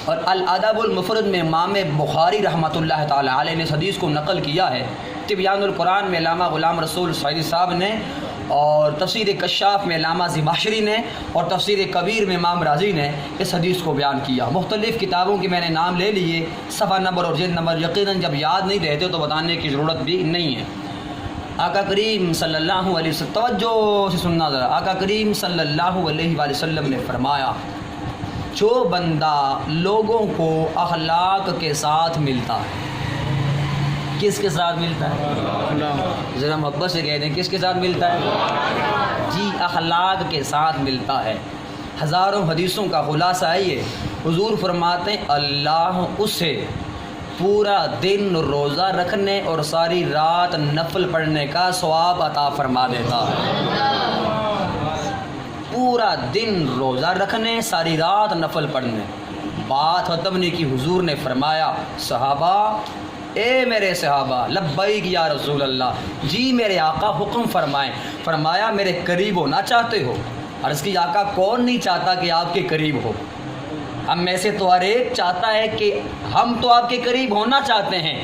اور الادب المفرد میں امام بخاری رحمۃ اللہ تعالی علیہ نے اس حدیث کو نقل کیا ہے۔ تبیان القرآن میں علامہ غلام رسول سعیدی صاحب نے، اور تفسیر کشاف میں علامہ زمخشری نے، اور تفسیر کبیر میں امام رازی نے اس حدیث کو بیان کیا۔ مختلف کتابوں کے میں نے نام لے لیے، صفحہ نمبر اور جلد نمبر یقیناً جب یاد نہیں رہتے تو بتانے کی ضرورت بھی نہیں ہے۔ آقا کریم صلی اللہ علیہ وسلم، توجہ سے سننا ذرا، آقا کریم صلی اللہ علیہ وآلہ وسلم نے فرمایا، جو بندہ لوگوں کو اخلاق کے ساتھ ملتا ہے، کس کے ساتھ ملتا ہے؟ ذرا محبت سے کہہ دیں، کس کے ساتھ ملتا ہے؟ جی، اخلاق کے ساتھ ملتا ہے۔ ہزاروں حدیثوں کا خلاصہ ہے یہ۔ حضور فرماتے ہیں اللہ اسے پورا دن روزہ رکھنے اور ساری رات نفل پڑھنے کا ثواب عطا فرما دیتا ہے۔ پورا دن روزہ رکھنے، ساری رات نفل پڑھنے۔ بات ختم نہیں کی، حضور نے فرمایا، صحابہ، اے میرے صحابہ، لبیک یا رسول اللہ، جی میرے آقا حکم فرمائیں۔ فرمایا، میرے قریب ہونا چاہتے ہو؟ عرض کی، آقا کون نہیں چاہتا کہ آپ کے قریب ہو؟ ہم میں سے تو ہر ایک چاہتا ہے کہ ہم تو آپ کے قریب ہونا چاہتے ہیں،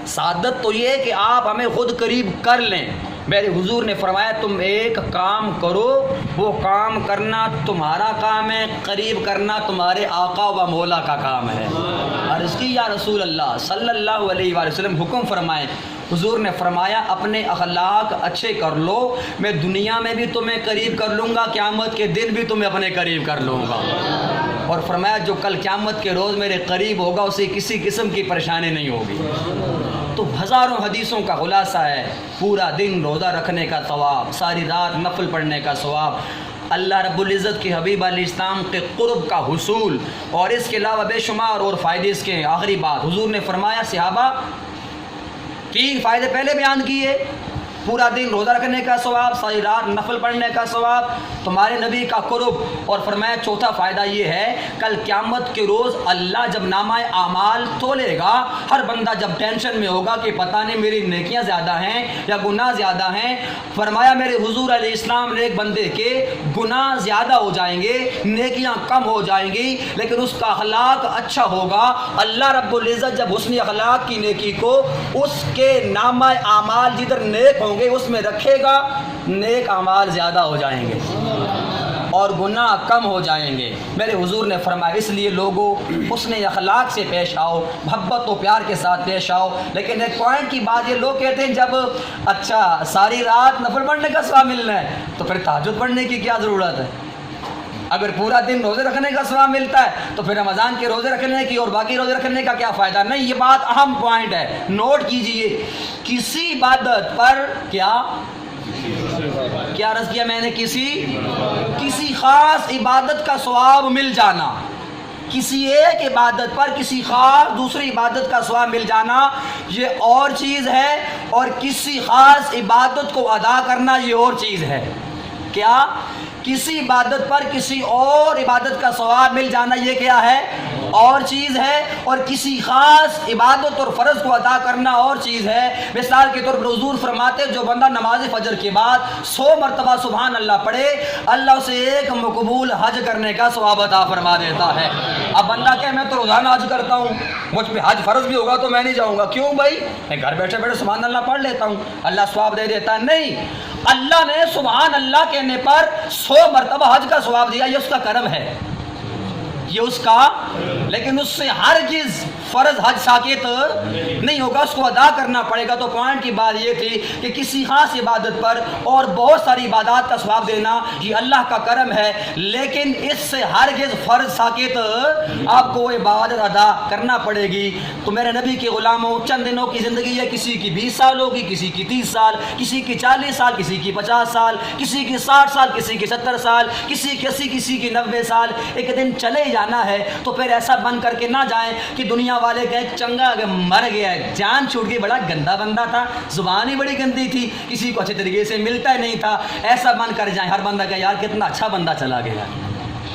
سعادت تو یہ ہے کہ آپ ہمیں خود قریب کر لیں۔ میرے حضور نے فرمایا، تم ایک کام کرو، وہ کام کرنا تمہارا کام ہے، قریب کرنا تمہارے آقا و مولا کا کام ہے۔ عرض کی، یا رسول اللہ صلی اللہ علیہ وآلہ وسلم حکم فرمائیں۔ حضور نے فرمایا، اپنے اخلاق اچھے کر لو، میں دنیا میں بھی تمہیں قریب کر لوں گا، قیامت کے دن بھی تمہیں اپنے قریب کر لوں گا۔ اور فرمایا، جو کل قیامت کے روز میرے قریب ہوگا اسے کسی قسم کی پریشانی نہیں ہوگی۔ تو ہزاروں حدیثوں کا خلاصہ ہے، پورا دن روزہ رکھنے کا ثواب، ساری رات نفل پڑھنے کا ثواب، اللہ رب العزت کے حبیب علیہ السلام کے قرب کا حصول، اور اس کے علاوہ بے شمار اور فائدے اس کے۔ آخری بات، حضور نے فرمایا، صحابہ، 3 فائدے پہلے بیان کیے، پورا دن روزہ رکھنے کا ثواب، ساری رات نفل پڑھنے کا ثواب، تمہارے نبی کا قرب، اور فرمایا چوتھا فائدہ یہ ہے، کل قیامت کے روز اللہ جب نامہ اعمال تولے گا، ہر بندہ جب ٹینشن میں ہوگا کہ پتہ نہیں میری نیکیاں زیادہ ہیں یا گناہ زیادہ ہیں، فرمایا میرے حضور علیہ السلام نے ایک بندے کے گناہ زیادہ ہو جائیں گے، نیکیاں کم ہو جائیں گی، لیکن اس کا اخلاق اچھا ہوگا، اللہ رب العزت جب حسن اخلاق کی نیکی کو اس کے نامہ اعمال جدھر نیک ہوں گے اس میں رکھے گا، نیک اعمال زیادہ ہو جائیں گے اور گناہ کم ہو جائیں گے۔ میرے حضور نے فرمایا، اس لیے لوگوں حسن اخلاق سے پیش آؤ، محبت و پیار کے ساتھ پیش آؤ۔ لیکن ایک پوائنٹ کی بات، یہ لوگ کہتے ہیں جب اچھا ساری رات نفل پڑھنے کا ثواب ملنا ہے تو پھر تہجد پڑھنے کی کیا ضرورت ہے؟ اگر پورا دن روزے رکھنے کا ثواب ملتا ہے تو پھر رمضان کے روزے رکھنے کی اور باقی روزے رکھنے کا کیا فائدہ؟ نہیں، یہ بات اہم پوائنٹ ہے، نوٹ کیجئے۔ کسی عبادت پر کیا عرض کیا میں نے؟ کسی خاص عبادت کا ثواب مل جانا، کسی ایک عبادت پر کسی خاص دوسری عبادت کا ثواب مل جانا یہ اور چیز ہے، اور کسی خاص عبادت کو ادا کرنا یہ اور چیز ہے۔ کیا؟ کسی عبادت پر کسی اور عبادت کا ثواب مل جانا یہ کیا ہے؟ اور چیز ہے، اور کسی خاص عبادت اور فرض کو ادا کرنا اور چیز ہے۔ مثال کے طور پر حضور فرماتے جو بندہ نماز فجر کے بعد 100 مرتبہ سبحان اللہ پڑھے، اللہ اسے ایک مقبول حج کرنے کا ثواب عطا فرما دیتا ہے۔ اب بندہ کہ میں تو روزانہ حج کرتا ہوں، مجھ پہ حج فرض بھی ہوگا تو میں نہیں جاؤں گا، کیوں بھائی؟ میں گھر بیٹھے بیٹھے سبحان اللہ پڑھ لیتا ہوں، اللہ ثواب دے دیتا ہے۔ نہیں، اللہ نے سبحان اللہ کہنے پر 100 مرتبہ حج کا ثواب دیا، یہ اس کا کرم ہے، یہ اس کا، لیکن اس سے ہرگز فرض حج ساقط نہیں ہوگا، اس کو ادا کرنا پڑے گا۔ تو پوائنٹ کی بات یہ تھی کہ کسی خاص عبادت پر اور بہت ساری عبادات کا ثواب دینا یہ اللہ کا کرم ہے، لیکن اس سے ہرگز فرض ساقط آپ کو عبادت ادا کرنا پڑے گی۔ تو میرے نبی کے غلاموں، چند دنوں کی زندگی ہے، کسی کی 20 سال ہوگی، کسی کی 30 سال، کسی کی 40 سال، کسی کی 50 سال، کسی کی 60 سال، کسی کی 70 سال، کسی کی 80، کسی کی 90 سال۔ ایک دن چلے جانا ہے تو پھر ایسا بن کر کے نہ جائیں کہ دنیا والے کہیں چنگا مر گیا ہے، جان چھوٹ گئی، بڑا گندا بندہ تھا، زبان ہی بڑی گندی تھی، کسی کو اچھے طریقے سے ملتا ہی نہیں تھا، ایسا بن کر جائیں۔ ہر بندہ کہ یار کتنا اچھا بندہ چلا گیا،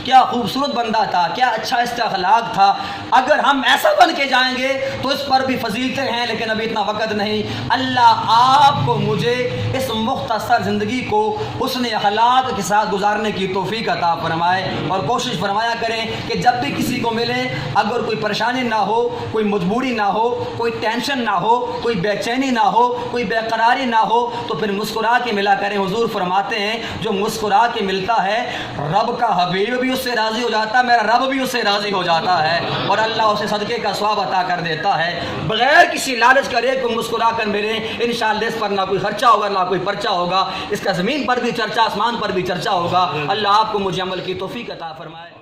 کیا خوبصورت بندہ تھا، کیا اچھا اس کا اخلاق تھا. اگر ہم ایسا بن کے جائیں گے تو اس پر بھی فضیلتیں ہیں، لیکن ابھی اتنا وقت نہیں. اللہ آپ کو مجھے اس مختصر زندگی کو حسن اخلاق کے ساتھ گزارنے کی توفیق عطا فرمائے، اور کوشش فرمایا کریں کہ جب بھی کسی کو ملے اگر کوئی پریشانی نہ ہو، کوئی مجبوری نہ ہو، کوئی ٹینشن نہ ہو، کوئی بے چینی نہ ہو، کوئی بے قراری نہ ہو، تو پھر مسکرا کے ملا کریں. حضور فرماتے ہیں جو مسکرا کے ملتا ہے رب کا حبیب بھی اس سے راضی ہو جاتا ہے، میرا رب بھی اس سے راضی ہو جاتا ہے، اور اللہ اسے صدقے کا ثواب عطا کر دیتا ہے. بغیر کسی لالچ کرے کہ مسکرا کر ملے، انشاءاللہ اس پر نہ کوئی خرچہ ہوگا نہ کوئی پرچہ ہوگا، اس کا زمین پر بھی چرچا، آسمان پر بھی چرچا ہوگا. اللہ آپ کو مجھے عمل کی توفیق عطا فرمائے.